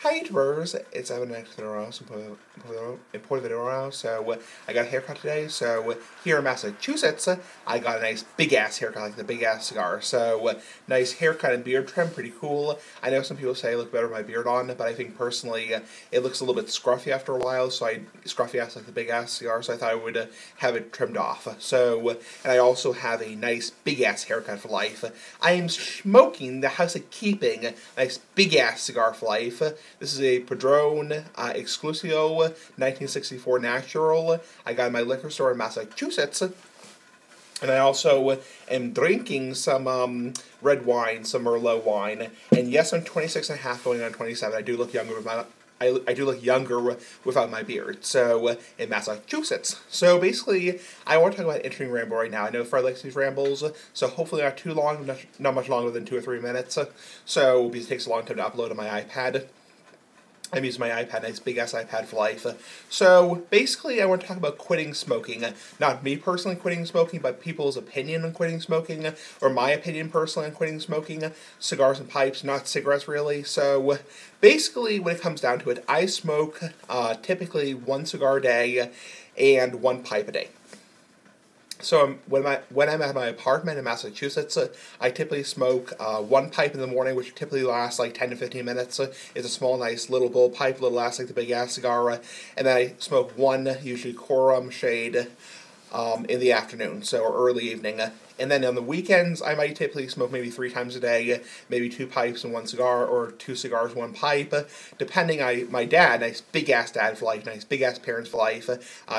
Hi YouTubers, it's Evan next to the house in Port Video. So I got a haircut today. So here in Massachusetts, I got a nice big ass haircut, like the big ass cigar. So nice haircut and beard trim, pretty cool. I know some people say I look better with my beard on, but I think personally it looks a little bit scruffy after a while. So scruffy ass like the big ass cigar. So I thought I would have it trimmed off. So and I also have a nice big ass haircut for life. I am smoking the House of Keeping nice big ass cigar for life. This is a Padron Exclusio 1964 Natural. I got in my liquor store in Massachusetts. And I also am drinking some red wine, some Merlot wine. And yes, I'm 26 and a half, going on 27. I do look younger with my I do look younger without my beard. So in Massachusetts. So basically, I want to talk about entering Ramble right now. I know Fred likes these rambles, so hopefully not too long, not much longer than 2 or 3 minutes. So because it takes a long time to upload on my iPad. I'm using my iPad, nice big ass iPad for life. So basically, I want to talk about quitting smoking. Not me personally quitting smoking, but people's opinion on quitting smoking, or my opinion personally on quitting smoking. Cigars and pipes, not cigarettes really. So basically, when it comes down to it, I smoke typically 1 cigar a day and 1 pipe a day. So when I'm at my apartment in Massachusetts, I typically smoke 1 pipe in the morning, which typically lasts like 10 to 15 minutes. It's a small, nice little bowl pipe, little lasts like the big ass cigar. And then I smoke 1, usually Corum shade, in the afternoon, so early evening. And then on the weekends, I might typically smoke maybe 3 times a day, maybe 2 pipes and 1 cigar, or 2 cigars, 1 pipe, depending. My dad, nice big ass dad for life, nice big ass parents for life,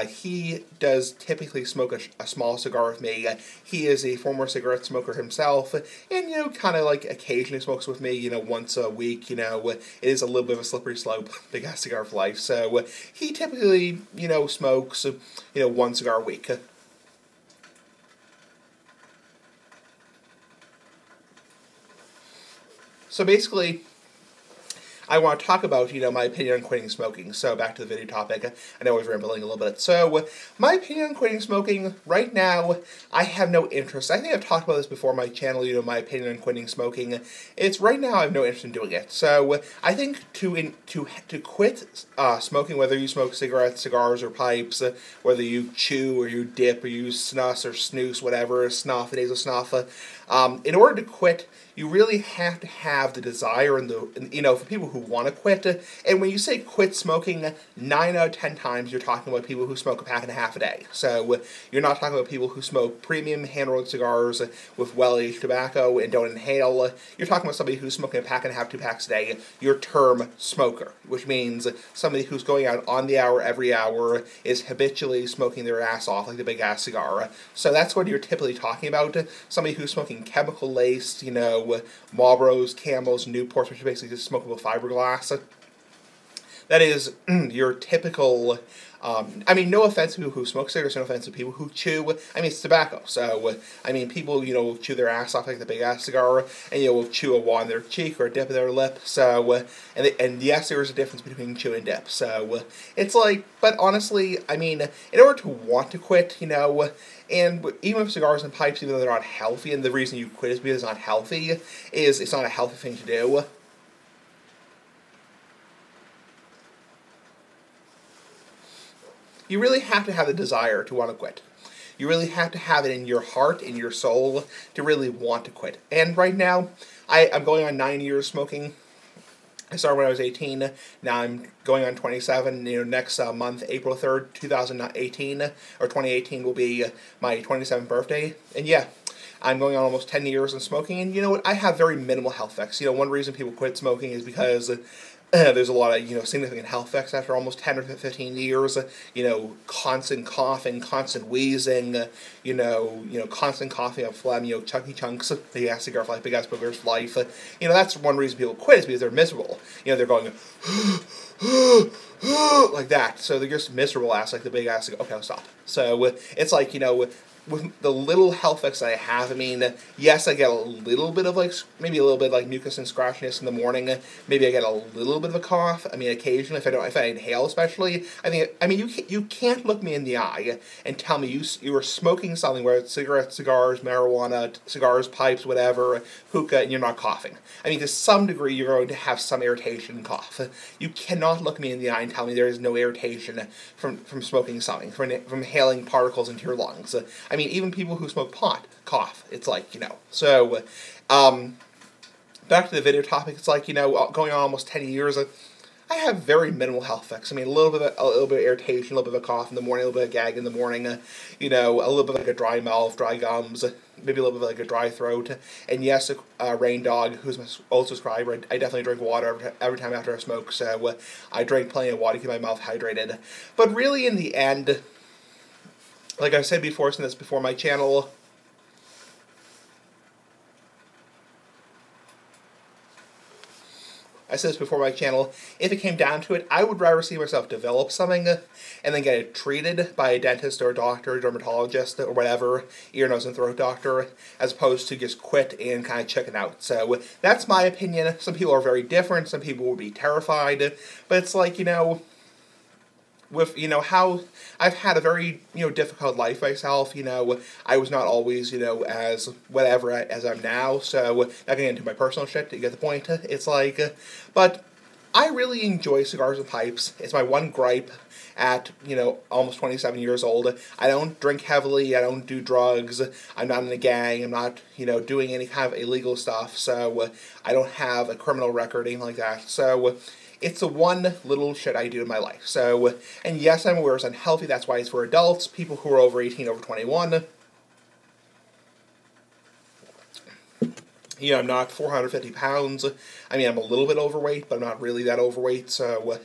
he does typically smoke a small cigar with me. He is a former cigarette smoker himself, and, kind of like occasionally smokes with me, once a week. It is a little bit of a slippery slope, big ass cigar for life. So he typically, smokes, 1 cigar a week. So basically, I want to talk about, my opinion on quitting smoking. So back to the video topic. I know I was rambling a little bit. So my opinion on quitting smoking, right now, I have no interest. I think I've talked about this before on my channel, my opinion on quitting smoking. It's right now I have no interest in doing it. So I think to quit smoking, whether you smoke cigarettes, cigars, or pipes, whether you chew or you dip or you use snus or snooze, whatever, snuff, nasal snuff, in order to quit, you really have to have the desire and for people who want to quit. And when you say quit smoking, 9 out of 10 times you're talking about people who smoke a pack and a half a day. So you're not talking about people who smoke premium hand-rolled cigars with well-aged tobacco and don't inhale. You're talking about somebody who's smoking a pack and a half, 2 packs a day. Your term smoker, which means somebody who's going out on the hour every hour, is habitually smoking their ass off like the big ass cigar. So that's what you're typically talking about. Somebody who's smoking chemical-laced, Marlboros, Camels, Newports, which are basically just smokable fiberglass. That is your typical, no offense to people who smoke cigarettes, no offense to people who chew. It's tobacco. So, people, chew their ass off like the big ass cigar, and, will chew a wad in their cheek or a dip in their lip. So, and yes, there is a difference between chew and dip. So, it's like, but honestly, in order to want to quit, and even with cigars and pipes, even though they're not healthy, and the reason you quit is because it's not healthy, is it's not a healthy thing to do. You really have to have the desire to want to quit. You really have to have it in your heart, in your soul, to really want to quit. And right now, I'm going on 9 years smoking. I started when I was 18, now I'm going on 27, next month, April 3rd, 2018, or 2018 will be my 27th birthday, and yeah, I'm going on almost 10 years in smoking, and you know what, I have very minimal health effects. One reason people quit smoking is because there's a lot of, significant health effects after almost 10 or 15 years, constant coughing, constant wheezing, constant coughing of phlegm, chunky chunks, big ass cigar for life, big ass boogers for life. That's one reason people quit, is because they're miserable. They're going, like that. So they're just miserable ass, like the big ass, okay, I'll stop. So it's like, with the little health effects that I have, I mean, yes, I get a little bit of like, maybe a little bit like mucus and scratchiness in the morning. Maybe I get a little bit of a cough. I mean, occasionally if I inhale, especially, I mean, you can't look me in the eye and tell me you were smoking something, whether it's cigarettes, cigars, marijuana, cigars, pipes, whatever, hookah, and you're not coughing. I mean, to some degree, you're going to have some irritation and cough. You cannot look me in the eye and tell me there is no irritation from smoking something, from inhaling particles into your lungs. I mean, even people who smoke pot cough. It's like, So, back to the video topic. It's like, going on almost 10 years. I have very minimal health effects. I mean, a little bit of irritation, a little bit of a cough in the morning, a little bit of gag in the morning. A little bit like a dry mouth, dry gums. Maybe a little bit like a dry throat. And yes, Rain Dog, who's my old subscriber, I definitely drink water every time after I smoke. So I drink plenty of water to keep my mouth hydrated. But really, in the end, like I said before, since it's before my channel, if it came down to it, I would rather see myself develop something and then get it treated by a dentist or a doctor, dermatologist, or whatever, ear, nose, and throat doctor, as opposed to just quit and kind of chicken out. So that's my opinion. Some people are very different. Some people would be terrified. But it's like, with, how I've had a very, difficult life myself, I was not always, as whatever as I'm now, so not getting into my personal shit, you get the point. It's like, but I really enjoy cigars and pipes. It's my one gripe at, almost 27 years old. I don't drink heavily, I don't do drugs, I'm not in a gang, I'm not, doing any kind of illegal stuff, so I don't have a criminal record, anything like that, so it's the one little shit I do in my life. So, and yes, I'm aware it's unhealthy. That's why it's for adults, people who are over 18, over 21. I'm not 450 pounds. I mean, I'm a little bit overweight, but I'm not really that overweight. So,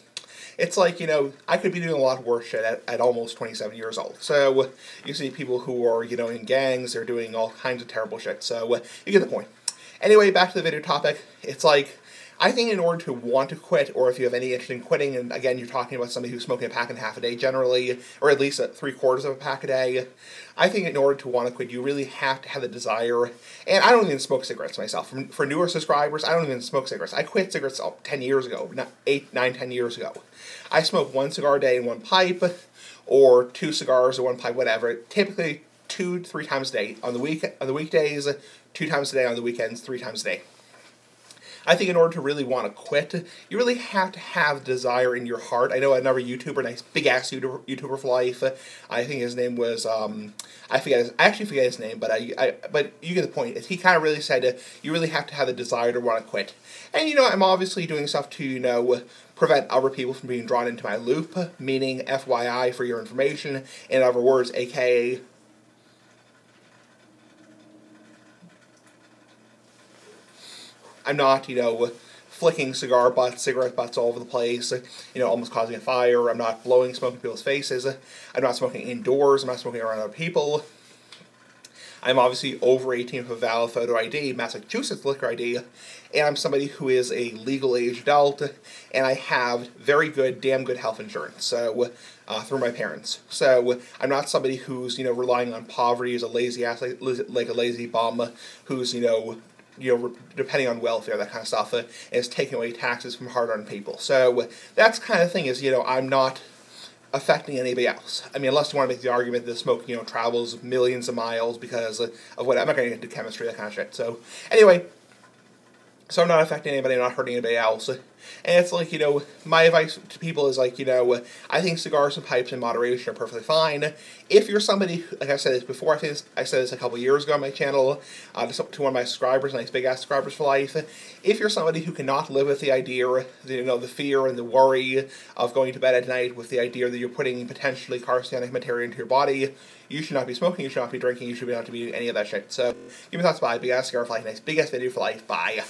it's like, I could be doing a lot worse shit at almost 27 years old. So, you see people who are, in gangs, they're doing all kinds of terrible shit. So, you get the point. Anyway, back to the video topic. It's like, I think in order to want to quit, or if you have any interest in quitting, and again, you're talking about somebody who's smoking a pack and a half a day generally, or at least 3/4 of a pack a day, I think in order to want to quit, you really have to have the desire, and I don't even smoke cigarettes myself. For newer subscribers, I don't even smoke cigarettes. I quit cigarettes 10 years ago, 8, 9, 10 years ago. I smoke 1 cigar a day and 1 pipe, or 2 cigars or 1 pipe, whatever, typically 2 to 3 times a day. On the weekdays, 2 times a day, on the weekends, 3 times a day. I think in order to really want to quit, you really have to have desire in your heart. I know another YouTuber, nice big-ass YouTuber for life, I think his name was, I actually forget his name, but but you get the point. He kind of really said, you really have to have the desire to want to quit. And, I'm obviously doing stuff to, prevent other people from being drawn into my loop, meaning FYI for your information, in other words, aka, I'm not, flicking cigarette butts all over the place, almost causing a fire. I'm not blowing smoke in people's faces. I'm not smoking indoors. I'm not smoking around other people. I'm obviously over 18 with a valid photo ID, Massachusetts liquor ID, and I'm somebody who is a legal age adult, and I have very good, damn good health insurance, so, through my parents. So, I'm not somebody who's, relying on poverty as a lazy ass, like a lazy bum, who's, depending on welfare, that kind of stuff, is taking away taxes from hard-earned people. So that's kind of thing is, I'm not affecting anybody else. I mean, unless you want to make the argument that smoke, travels millions of miles because of what, I'm not going to get into chemistry, that kind of shit. So anyway, so I'm not affecting anybody, I'm not hurting anybody else. And it's like, my advice to people is like, I think cigars and pipes in moderation are perfectly fine. If you're somebody, like I said this before, I said this a couple years ago on my channel, to one of my subscribers, nice big-ass subscribers for life, if you're somebody who cannot live with the idea, the fear and the worry of going to bed at night with the idea that you're putting potentially carcinogenic material into your body, you should not be smoking, you should not be drinking, you should not be doing any of that shit. So, give me thoughts, bye, big-ass cigar for life, nice big-ass video for life, bye.